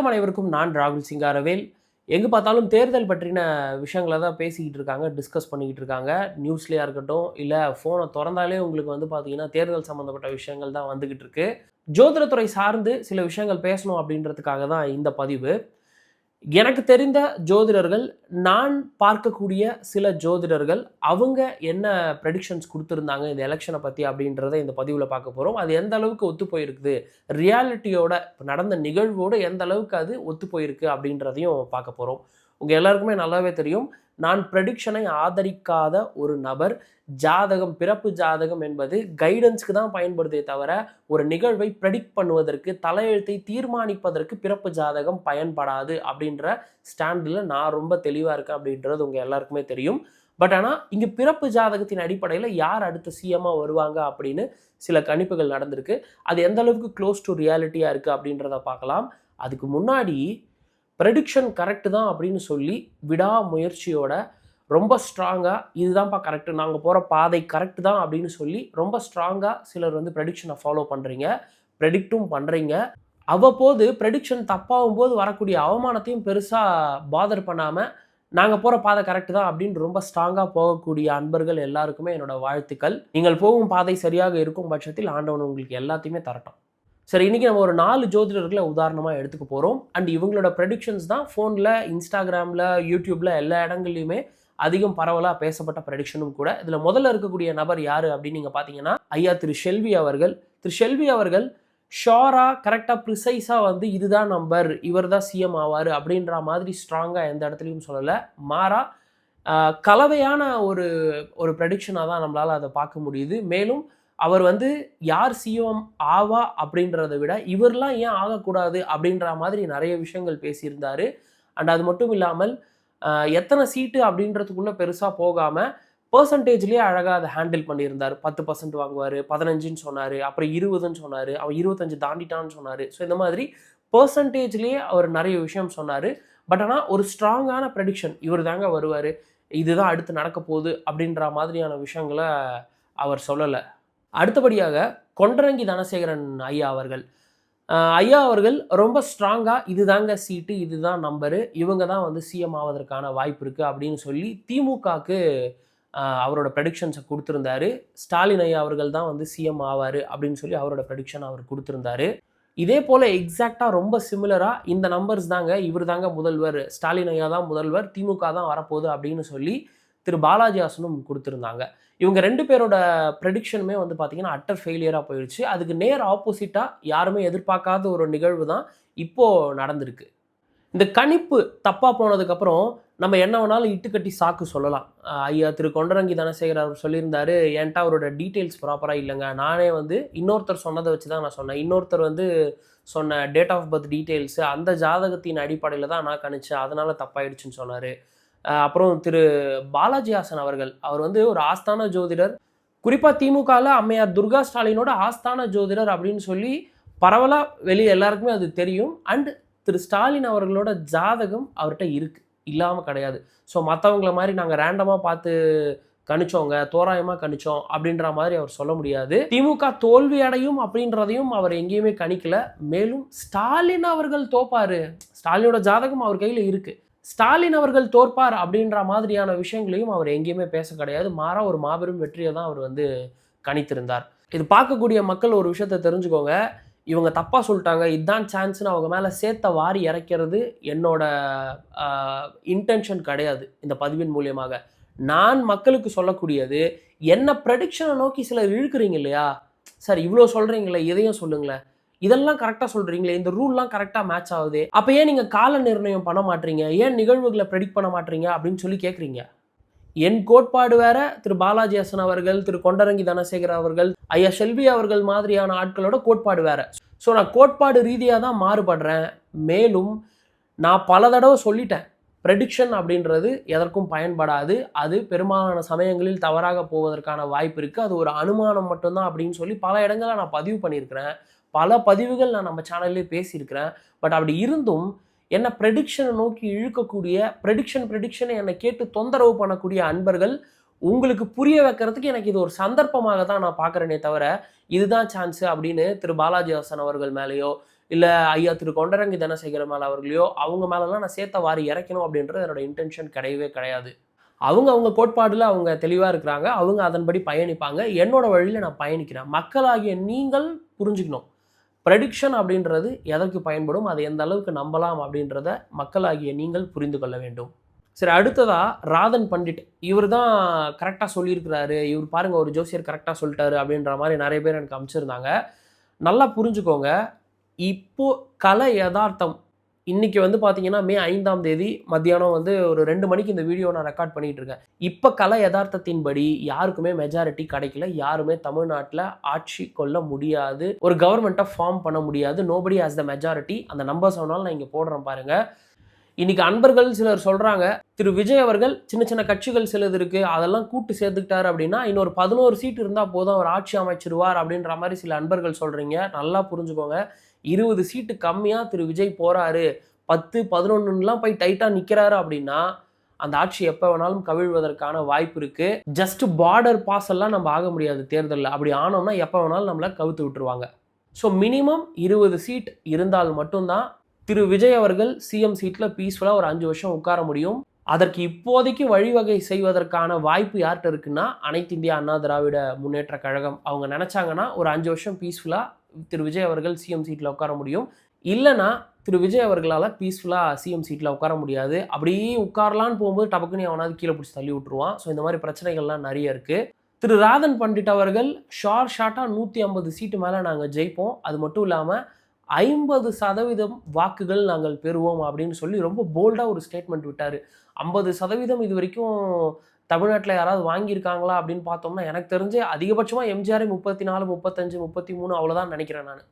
வணக்கம் அனைவருக்கும். நான் ராகுல் சிங்காரவேல். எங்கே பார்த்தாலும் தேர்தல் பற்றின விஷயங்களை தான் பேசிக்கிட்டு இருக்காங்க, டிஸ்கஸ் பண்ணிக்கிட்டு இருக்காங்க. நியூஸ்லேயா இருக்கட்டும், இல்லை ஃபோனை திறந்தாலே உங்களுக்கு வந்து பார்த்தீங்கன்னா தேர்தல் சம்மந்தப்பட்ட விஷயங்கள் தான் வந்துக்கிட்டு இருக்கு. ஜோதிடத்துறை சார்ந்து சில விஷயங்கள் பேசணும் அப்படின்றதுக்காக தான் இந்த பதிவு. எனக்கு தெரிந்த ஜோதிடர்கள், நான் பார்க்கக்கூடிய சில ஜோதிடர்கள், அவங்க என்ன ப்ரெடிக்ஷன்ஸ் கொடுத்துருந்தாங்க இந்த எலெக்ஷனை பற்றி அப்படின்றத இந்த பதிவில் பார்க்க போகிறோம். அது எந்த அளவுக்கு ஒத்து போயிருக்குது, ரியாலிட்டியோட இப்போ நடந்த நிகழ்வோடு எந்த அளவுக்கு அது ஒத்து போயிருக்கு அப்படின்றதையும் பார்க்க போகிறோம். உங்கள் எல்லாருக்குமே நல்லாவே தெரியும், நான் ப்ரெடிக்ஷனை ஆதரிக்காத ஒரு நபர். ஜாதகம், பிறப்பு ஜாதகம் என்பது கைடன்ஸ்க்கு தான் பயன்படுதே தவிர ஒரு நிகழ்வை ப்ரெடிக்ட் பண்ணுவதற்கு, தலையெழுத்தை தீர்மானிப்பதற்கு பிறப்பு ஜாதகம் பயன்படாது அப்படின்ற ஸ்டாண்டில் நான் ரொம்ப தெளிவாக இருக்கேன் அப்படின்றது உங்கள் எல்லாருக்குமே தெரியும். பட் ஆனால் இங்கே பிறப்பு ஜாதகத்தின் அடிப்படையில் யார் அடுத்த சிஎம்மாக வருவாங்க அப்படின்னு சில கணிப்புகள் நடந்திருக்கு. அது எந்த அளவுக்கு க்ளோஸ் டு ரியாலிட்டியாக இருக்குது அப்படின்றத பார்க்கலாம். அதுக்கு முன்னாடி ப்ரெடிக்ஷன் கரெக்டு தான் அப்படின்னு சொல்லி விடாமுயற்சியோட ரொம்ப ஸ்ட்ராங்காக இதுதான்ப்பா கரெக்டு, நாங்கள் போகிற பாதை கரெக்டு தான் அப்படின்னு சொல்லி ரொம்ப ஸ்ட்ராங்காக சிலர் வந்து ப்ரெடிக்ஷனை ஃபாலோ பண்ணுறீங்க, ப்ரெடிக்டும் பண்ணுறீங்க. அவ்வப்போது ப்ரெடிக்ஷன் தப்பாகும் போது வரக்கூடிய அவமானத்தையும் பெருசாக பாதர் பண்ணாமல் நாங்கள் போகிற பாதை கரெக்டு தான் அப்படின்னு ரொம்ப ஸ்ட்ராங்காக போகக்கூடிய அன்பர்கள் எல்லாருக்குமே என்னோடய வாழ்த்துக்கள். நீங்கள் போகும் பாதை சரியாக இருக்கும் பட்சத்தில் ஆண்டவன் உங்களுக்கு எல்லாத்தையுமே தரட்டும். சரி, இன்றைக்கி நம்ம ஒரு 4 ஜோதிடர்களை உதாரணமாக எடுத்துக்க போகிறோம். அண்ட் இவங்களோட ப்ரெடிக்ஷன்ஸ் தான் ஃபோனில், இன்ஸ்டாகிராமில், யூடியூப்பில் எல்லா இடங்கள்லையுமே அதிகம் பரவலாக பேசப்பட்ட ப்ரெடிக்ஷனும் கூட. இதில் முதல்ல இருக்கக்கூடிய நபர் யார் அப்படின்னு நீங்கள் பார்த்தீங்கன்னா ஐயா திரு ஷெல்வி அவர்கள். திரு ஷெல்வி அவர்கள் ஷோராக, கரெக்டாக, ப்ரிசைஸாக வந்து இதுதான் நம்பர், இவர் தான் சிஎம் ஆவார் அப்படின்ற மாதிரி ஸ்ட்ராங்காக எந்த இடத்துலையும் சொல்லலை. மாறா கலவையான ஒரு ப்ரெடிக்ஷனாக தான் நம்மளால் அதை பார்க்க முடியுது. மேலும் அவர் வந்து யார் சிஎம் ஆவா அப்படின்றத விட இவரெலாம் ஏன் ஆகக்கூடாது அப்படின்ற மாதிரி நிறைய விஷயங்கள் பேசியிருந்தார். அண்ட் அது மட்டும் இல்லாமல் எத்தனை சீட்டு அப்படின்றதுக்குள்ளே பெருசாக போகாமல் பர்சன்டேஜ்லேயே அழகாக அதை ஹேண்டில் பண்ணியிருந்தார். 10% வாங்குவார், 15ன்னு சொன்னார், அப்புறம் 20ன்னு சொன்னார், அவன் 25 தாண்டிட்டான்னு சொன்னார். ஸோ இந்த மாதிரி பர்சன்டேஜ்லேயே அவர் நிறைய விஷயம் சொன்னார். பட் ஆனால் ஒரு ஸ்ட்ராங்கான ப்ரெடிக்ஷன், இவர் தாங்க வருவார், இதுதான் அடுத்து நடக்க போகுது அப்படின்ற மாதிரியான விஷயங்களை அவர் சொல்லலை. அடுத்தபடியாக கொண்டரங்கி தனசேகரன் ஐயா அவர்கள். ஐயா அவர்கள் ரொம்ப ஸ்ட்ராங்காக இதுதாங்க சீட்டு, இதுதான் நம்பரு, இவங்க தான் வந்து சிஎம் ஆவதற்கான வாய்ப்பு இருக்குது அப்படின்னு சொல்லி திமுகவுக்கு அவரோட ப்ரெடிக்ஷன்ஸை கொடுத்துருந்தாரு. ஸ்டாலின் ஐயா அவர்கள் தான் வந்து சிஎம் ஆவார் அப்படின்னு சொல்லி அவரோட ப்ரெடிக்ஷன் அவர் கொடுத்துருந்தாரு. இதே போல் எக்ஸாக்டாக ரொம்ப சிமிலராக இந்த நம்பர்ஸ் தாங்க, இவர் தாங்க முதல்வர், ஸ்டாலின் ஐயா தான் முதல்வர், திமுக தான் வரப்போகுது அப்படின்னு சொல்லி திரு பாலாஜி ஹாசனும் கொடுத்துருந்தாங்க. இவங்க 2 பேரோட ப்ரெடிக்ஷனுமே வந்து பார்த்திங்கன்னா அட்டர் ஃபெயிலியராக போயிடுச்சு. அதுக்கு நேர் ஆப்போசிட்டாக யாருமே எதிர்பார்க்காத ஒரு நிகழ்வு தான் இப்போது நடந்திருக்கு. இந்த கணிப்பு தப்பாக போனதுக்கப்புறம் நம்ம என்ன வேணாலும் இட்டுக்கட்டி சாக்கு சொல்லலாம். ஐயா திரு கொண்டரங்கி தனசேகர் அவர் சொல்லியிருந்தார், என்கிட்ட அவரோட டீட்டெயில்ஸ் ப்ராப்பராக இல்லைங்க, நானே வந்து இன்னொருத்தர் சொன்னதை வச்சு தான் நான் சொன்னேன், இன்னொருத்தர் வந்து சொன்ன டேட் ஆஃப் பர்த் டீட்டெயில்ஸு அந்த ஜாதகத்தின் அடிப்படையில் தான் நான் கணிச்சேன், அதனால் தப்பாயிடுச்சுன்னு சொன்னார். அப்புறம் திரு பாலாஜி ஹாசன் அவர்கள், அவர் வந்து ஒரு ஆஸ்தான ஜோதிடர், குறிப்பாக திமுகவில் அம்மையார் துர்கா ஸ்டாலினோட ஆஸ்தான ஜோதிடர் அப்படின்னு சொல்லி பரவலாக வெளியே எல்லாருக்குமே அது தெரியும். அண்ட் திரு ஸ்டாலின் அவர்களோட ஜாதகம் அவர்கிட்ட இருக்குது, இல்லாமல் கிடையாது. ஸோ மற்றவங்கள மாதிரி நாங்கள் ரேண்டமாக பார்த்து கணிச்சோங்க, தோராயமாக கணிச்சோம் அப்படின்ற மாதிரி அவர் சொல்ல முடியாது. திமுக தோல்வி அடையும் அப்படின்றதையும் அவர் எங்கேயுமே கணிக்கல. மேலும் ஸ்டாலின் அவர்கள் தோப்பார், ஸ்டாலினோட ஜாதகம் அவர் கையில் இருக்குது, ஸ்டாலின் அவர்கள் தோற்பார் அப்படின்ற மாதிரியான விஷயங்களையும் அவர் எங்கேயுமே பேச கிடையாது. மாறா ஒரு மாபெரும் வெற்றியை தான் அவர் வந்து கணித்திருந்தார். இது பார்க்கக்கூடிய மக்கள் ஒரு விஷயத்தை தெரிஞ்சுக்கோங்க, இவங்க தப்பாக சொல்லிட்டாங்க, இதுதான் சான்ஸ்னு அவங்க மேலே சேர்த்த வாரி இறைக்கிறது என்னோட இன்டென்ஷன் கிடையாது. இந்த பதிவின் மூலியமாக நான் மக்களுக்கு சொல்லக்கூடியது, என்ன ப்ரெடிக்ஷனை நோக்கி சிலர் இழுக்கிறீங்க இல்லையா, சார் இவ்வளோ சொல்கிறீங்களே இதையும் சொல்லுங்களேன், இதெல்லாம் கரெக்டாக சொல்கிறீங்களே, இந்த ரூல்லாம் கரெக்டாக மேட்ச் ஆகுது, அப்போ ஏன் நீங்கள் கால நிர்ணயம் பண்ண மாட்டீங்க, ஏன் நிகழ்வுகளை ப்ரெடிக்ட் பண்ண மாட்டீங்க அப்படின்னு சொல்லி கேட்குறீங்க. என் கோட்பாடு வேற, திரு பாலாஜி ஹாசன் அவர்கள், திரு கொண்டரங்கி தனசேகர் அவர்கள், ஐயா ஷெல்வி அவர்கள் மாதிரியான ஆட்களோட கோட்பாடு வேற. ஸோ நான் கோட்பாடு ரீதியாக தான் மாறுபடுறேன். மேலும் நான் பல தடவை சொல்லிட்டேன், ப்ரெடிக்ஷன் அப்படின்றது எதற்கும் பயன்படாது, அது பெரும்பாலான சமயங்களில் தவறாக போவதற்கான வாய்ப்பு இருக்குது, அது ஒரு அனுமானம் மட்டும்தான் அப்படின்னு சொல்லி பல இடங்களில் நான் பதிவு பண்ணியிருக்கிறேன். பல பதிவுகள் நான் நம்ம சேனல்லே பேசியிருக்கிறேன். பட் அப்படி இருந்தும் என்ன ப்ரெடிக்ஷனை நோக்கி இழுக்கக்கூடிய, ப்ரெடிக்ஷனை என்னை கேட்டு தொந்தரவு பண்ணக்கூடிய அன்பர்கள் உங்களுக்கு புரிய வைக்கிறதுக்கு எனக்கு இது ஒரு சந்தர்ப்பமாக தான் நான் பார்க்குறேனே தவிர, இதுதான் சான்ஸு அப்படின்னு திரு பாலாஜி ஹாசன் அவர்கள் மேலேயோ இல்லை ஐயா திரு கொண்டரங்கி தனசேகர மேலே அவர்களையோ அவங்க மேலெல்லாம் நான் சேர்த்த வாரி இறக்கணும் அப்படின்றது என்னோட இன்டென்ஷன் கிடையவே கிடையாது. அவங்க கோட்பாடில் அவங்க தெளிவாக இருக்கிறாங்க, அவங்க அதன்படி பயணிப்பாங்க. என்னோட வழியில் நான் பயணிக்கிறேன். மக்களாகிய நீங்கள் புரிஞ்சுக்கணும், ப்ரெடிக்ஷன் அப்படின்றது எதற்கு பயன்படும், அதை எந்த அளவுக்கு நம்பலாம் அப்படின்றத மக்களாகிய நீங்கள் புரிந்து கொள்ள வேண்டும். சரி, அடுத்ததா ராதன் பண்டிட், இவர் தான் கரெக்டாக சொல்லியிருக்கிறாரு, இவர் பாருங்கள் ஒரு ஜோசியர் கரெக்டாக சொல்லிட்டாரு அப்படின்ற மாதிரி நிறைய பேர் எனக்கு அமைச்சிருந்தாங்க. நல்லா புரிஞ்சுக்கோங்க, இப்போ கலை யதார்த்தம் இன்றைக்கி வந்து பார்த்தீங்கன்னா மே 5ஆம் தேதி மத்தியானம் வந்து ஒரு 2 மணிக்கு இந்த வீடியோ நான் ரெக்கார்ட் பண்ணிகிட்டு இருக்கேன். இப்போ கலை யதார்த்தத்தின்படி யாருக்குமே மெஜாரிட்டி கிடைக்கல, யாருமே தமிழ்நாட்டில் ஆட்சி கொள்ள முடியாது, ஒரு கவர்மெண்ட்டை ஃபார்ம் பண்ண முடியாது. Nobody has the majority. அந்த நம்பர்ஸ் வேணாலும் நான் இங்கே போடுறேன் பாருங்கள். இன்றைக்கி அன்பர்கள் சிலர் சொல்கிறாங்க, திரு விஜய் அவர்கள் சின்ன சின்ன கட்சிகள் சிலது இருக்குது அதெல்லாம் கூட்டு சேர்த்துக்கிட்டாரு அப்படின்னா இன்னொரு 11 சீட் இருந்தால் போதும் அவர் ஆட்சி அமைச்சிருவார் அப்படின்ற மாதிரி சில அன்பர்கள் சொல்கிறீங்க. நல்லா புரிஞ்சுக்கோங்க, 20 சீட்டு கம்மியாக திரு விஜய் போகிறாரு, 10, 11லாம் போய் டைட்டாக நிற்கிறாரு அப்படின்னா அந்த ஆட்சி எப்போ வேணாலும் கவிழ்வதற்கான வாய்ப்பு இருக்குது. ஜஸ்ட் பார்டர் பாஸ் எல்லாம் நம்ம ஆக முடியாது தேர்தலில். அப்படி ஆனோம்னா எப்போ வேணாலும் நம்மளை கவுத்து விட்டுருவாங்க. ஸோ மினிமம் 20 சீட் இருந்தால் மட்டும்தான் திரு விஜய் அவர்கள் சிஎம் சீட்டில் பீஸ்ஃபுல்லாக ஒரு 5 வருஷம் உட்கார முடியும். அதற்கு இப்போதைக்கு வழிவகை செய்வதற்கான வாய்ப்பு யார்கிட்ட இருக்குன்னா அனைத்து இந்திய அண்ணா திராவிட முன்னேற்ற கழகம். அவங்க நினச்சாங்கன்னா ஒரு 5 வருஷம் பீஸ்ஃபுல்லாக திரு விஜய் அவர்கள் சிஎம் சீட்டில் உட்கார முடியும். இல்லைனா திரு விஜய் அவர்களால் பீஸ்ஃபுல்லாக சிஎம் சீட்டில் உட்கார முடியாது. அப்படியே உட்காரலான்னு போகும்போது டபக்குன்னு அவனாவது கீழே பிடிச்சி தள்ளி விட்டுருவான். ஸோ இந்த மாதிரி பிரச்சனைகள்லாம் நிறைய இருக்குது. திரு ராதன் பண்டிட் அவர்கள் ஷார்ட்டாக 150 சீட்டு மேலே நாங்கள் ஜெயிப்போம், அது மட்டும் இல்லாமல் 50% வாக்குகள் நாங்கள் பெறுவோம் அப்படின்னு சொல்லி ரொம்ப போல்டாக ஒரு ஸ்டேட்மெண்ட் விட்டார். 50% இது வரைக்கும் தமிழ்நாட்டில் யாராவது வாங்கியிருக்காங்களா அப்படின்னு பார்த்தோம்னா எனக்கு தெரிஞ்சு அதிகபட்சமாக எம்ஜிஆர் 34, 35, 33 அவ்வளோதான் நினைக்கிறேன் நான்.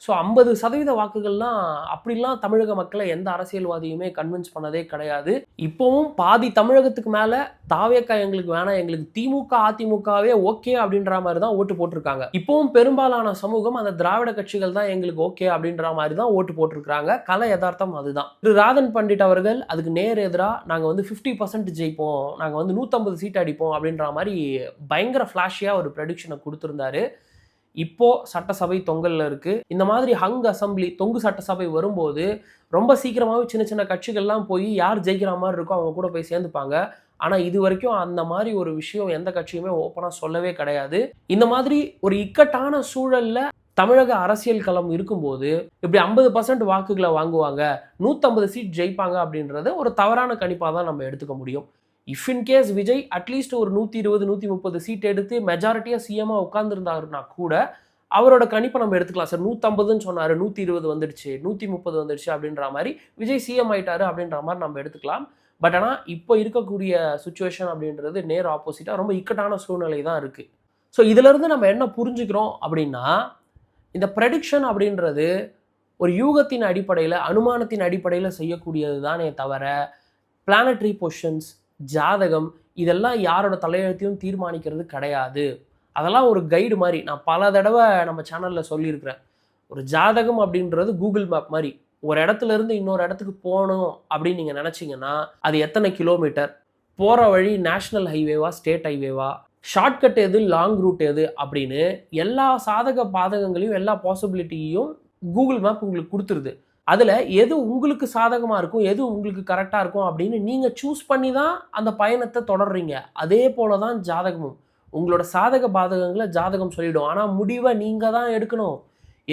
ஸோ 50% வாக்குகள்லாம் அப்படிலாம் தமிழக மக்களை எந்த அரசியல்வாதியுமே கன்வின்ஸ் பண்ணதே கிடையாது. இப்போவும் பாதி தமிழகத்துக்கு மேலே தாவேக்கா எங்களுக்கு வேணாம், எங்களுக்கு திமுக அதிமுகவே ஓகே அப்படின்ற மாதிரி தான் ஓட்டு போட்டிருக்காங்க. இப்போவும் பெரும்பாலான சமூகம் அந்த திராவிட கட்சிகள் தான் எங்களுக்கு ஓகே அப்படின்ற மாதிரி தான் ஓட்டு போட்டிருக்காங்க. கலை யதார்த்தம் அதுதான். திரு ராதன் பண்டிட் அவர்கள் அதுக்கு நேர் எதிராக நாங்கள் வந்து 50% ஜெயிப்போம், நாங்கள் வந்து 150 சீட் அடிப்போம் அப்படின்ற மாதிரி பயங்கர ஃப்ளாஷியாக ஒரு ப்ரெடிக்ஷனை கொடுத்துருந்தாரு. இப்போ சட்டசபை தொங்கல்ல இருக்கு. இந்த மாதிரி ஹங் அசம்பிளி தொங்கு சட்டசபை வரும்போது ரொம்ப சீக்கிரமாகவே சின்ன சின்ன கட்சிகள்லாம் போய் யார் ஜெயிக்கிற மாதிரி இருக்கோ அவங்க கூட போய் சேர்ந்துப்பாங்க. ஆனால் இது வரைக்கும் அந்த மாதிரி ஒரு விஷயம் எந்த கட்சியுமே ஓப்பனாக சொல்லவே கிடையாது. இந்த மாதிரி ஒரு இக்கட்டான சூழல்ல தமிழக அரசியல் களம் இருக்கும்போது இப்படி 50% வாக்குகளை வாங்குவாங்க, 150 சீட் ஜெயிப்பாங்க அப்படின்றது ஒரு தவறான கணிப்பாக தான் நம்ம எடுத்துக்க முடியும். If in case Vijay at least ஒரு 120, 130 சீட் எடுத்து மெஜாரிட்டியாக சிஎம்மாக உட்காந்துருந்தாருன்னா கூட அவரோட கணிப்பை நம்ம எடுத்துக்கலாம். சார் 150ன்னு சொன்னார், 120 வந்துடுச்சு, 130 வந்துடுச்சு அப்படின்ற மாதிரி விஜய் சிஎம் ஆயிட்டாரு அப்படின்ற மாதிரி நம்ம எடுத்துக்கலாம். பட் ஆனால் இப்போ இருக்கக்கூடிய சுச்சுவேஷன் அப்படின்றது நேர் ஆப்போசிட்டாக ரொம்ப இக்கட்டான சூழ்நிலை தான் இருக்குது. ஸோ இதிலிருந்து நம்ம என்ன புரிஞ்சுக்கிறோம் அப்படின்னா, இந்த ப்ரெடிக்ஷன் அப்படின்றது ஒரு யூகத்தின் அடிப்படையில் அனுமானத்தின் அடிப்படையில் செய்யக்கூடியது தானே தவிர பிளானட்ரி பொசிஷன்ஸ், ஜாதகம் இதெல்லாம் யாரோட தலையெழுத்தையும் தீர்மானிக்கிறது கிடையாது. அதெல்லாம் ஒரு கைடு மாதிரி. நான் பல தடவை நம்ம சேனலில் சொல்லியிருக்கிறேன். ஒரு ஜாதகம் அப்படின்றது கூகுள் மேப் மாதிரி. ஒரு இடத்துல இருந்து இன்னொரு இடத்துக்கு போகணும் அப்படின்னு நீங்கள் நினச்சிங்கன்னா அது எத்தனை கிலோமீட்டர், போகிற வழி நேஷ்னல் ஹைவேவா ஸ்டேட் ஹைவேவா, ஷார்ட்கட் எது லாங் ரூட் எது அப்படின்னு எல்லா சாதக பாதகங்களையும் எல்லா பாசிபிலிட்டியையும் கூகுள் மேப் உங்களுக்கு கொடுத்துருது. அதில் எது உங்களுக்கு சாதகமாக இருக்கும், எது உங்களுக்கு கரெக்டாக இருக்கும் அப்படின்னு நீங்கள் சூஸ் பண்ணி தான் அந்த பயணத்தை தொடர்றீங்க. அதே போல தான் ஜாதகமும். உங்களோட சாதக பாதகங்களை ஜாதகம் சொல்லிவிடும், ஆனால் முடிவை நீங்கள் தான் எடுக்கணும்.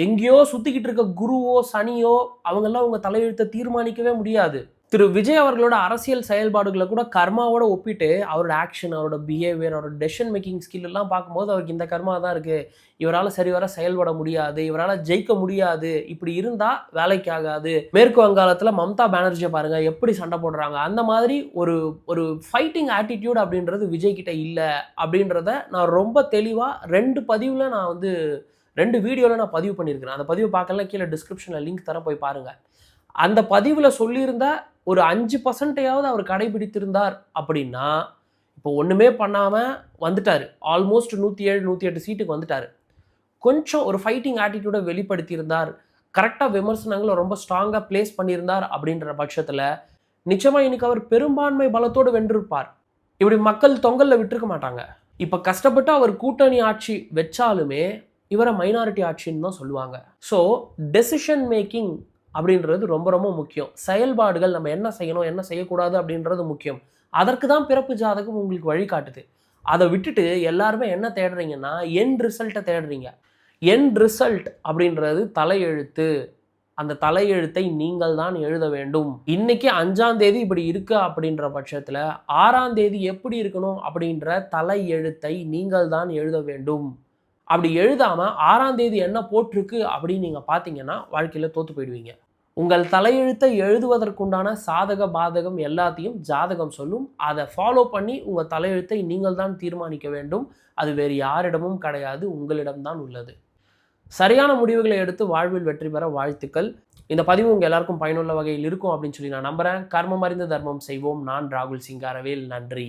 எங்கேயோ சுற்றிக்கிட்டு இருக்க குருவோ சனியோ அவங்கெல்லாம் உங்கள் தலையெழுத்தை தீர்மானிக்கவே முடியாது. திரு விஜய் அவர்களோட அரசியல் செயல்பாடுகளை கூட கர்மாவோட ஒப்பிட்டு அவரோட ஆக்ஷன், அவரோட பிஹேவியர், அவரோட டெசிஷன் மேக்கிங் ஸ்கில் எல்லாம் பார்க்கும்போது அவருக்கு இந்த கர்மா தான் இருக்குது, இவரால் சரிவர செயல்பட முடியாது, இவரால் ஜெயிக்க முடியாது, இப்படி இருந்தால் வேலைக்கு ஆகாது. மேற்கு வங்காளத்தில் மம்தா பானர்ஜியை பாருங்கள் எப்படி சண்டை போடுறாங்க. அந்த மாதிரி ஒரு ஒரு ஃபைட்டிங் ஆட்டிடியூட் அப்படின்றது விஜய் கிட்ட இல்லை அப்படின்றத நான் ரொம்ப தெளிவாக 2 பதிவில் நான் வந்து 2 வீடியோவில் நான் பதிவு பண்ணியிருக்கிறேன். அந்த பதிவு பார்க்கலாம், கீழே டிஸ்கிரிப்ஷனில் லிங்க் தரேன், போய் பாருங்கள். அந்த பதிவில் சொல்லியிருந்தா ஒரு 5%யாவது அவர் கடைபிடித்திருந்தார் அப்படின்னா இப்போ ஒன்றுமே பண்ணாமல் வந்துட்டார். ஆல்மோஸ்ட் 107, 108 சீட்டுக்கு வந்துட்டார். கொஞ்சம் ஒரு ஃபைட்டிங் ஆட்டிடியூடை வெளிப்படுத்தியிருந்தார், கரெக்டாக விமர்சனங்களை ரொம்ப ஸ்ட்ராங்காக பிளேஸ் பண்ணியிருந்தார் அப்படின்ற பட்சத்தில் நிச்சயமாக இன்னைக்கு அவர் பெரும்பான்மை பலத்தோடு வென்றிருப்பார். இப்படி மக்கள் தொங்கலில் விட்டுருக்க மாட்டாங்க. இப்போ கஷ்டப்பட்டு அவர் கூட்டணி ஆட்சி வச்சாலுமே இவரை மைனாரிட்டி ஆட்சின்னு தான் சொல்லுவாங்க. ஸோ டெசிஷன் மேக்கிங் அப்படின்றது ரொம்ப ரொம்ப முக்கியம். செயல்பாடுகள் நம்ம என்ன செய்யணும் என்ன செய்யக்கூடாது அப்படின்றது முக்கியம். அதற்கு தான் பிறப்பு ஜாதகம் உங்களுக்கு வழிகாட்டுது. அதை விட்டுட்டு எல்லாருமே என்ன தேடுறீங்கன்னா எண்ட் ரிசல்ட்டை தேடுறீங்க. எண்ட் ரிசல்ட் அப்படின்றது தலையெழுத்து. அந்த தலையெழுத்தை நீங்கள் தான் எழுத வேண்டும். இன்னைக்கு 5ஆம் தேதி இப்படி இருக்கு அப்படின்ற பட்சத்தில் 6ஆம் தேதி எப்படி இருக்கணும் அப்படின்ற தலையெழுத்தை நீங்கள் தான் எழுத வேண்டும். அப்படி எழுதாம 6ஆம் தேதி என்ன போட்டிருக்கு அப்படின்னு நீங்க பார்த்தீங்கன்னா வாழ்க்கையில தோத்து போயிடுவீங்க. உங்கள் தலையெழுத்தை எழுதுவதற்குண்டான சாதக பாதகம் எல்லாத்தையும் ஜாதகம் சொல்லும். அதை ஃபாலோ பண்ணி உங்கள் தலையெழுத்தை நீங்கள் தான் தீர்மானிக்க வேண்டும். அது வேறு யாரிடமும் கிடையாது, உங்களிடம்தான் உள்ளது. சரியான முடிவுகளை எடுத்து வாழ்வில் வெற்றி பெற வாழ்த்துக்கள். இந்த பதிவு உங்கள் எல்லாருக்கும் பயனுள்ள வகையில் இருக்கும் அப்படின்னு சொல்லி நான் நம்புகிறேன். கர்மம் அறிந்த தர்மம் செய்வோம். நான் ராகுல் சிங்காரவேல். நன்றி.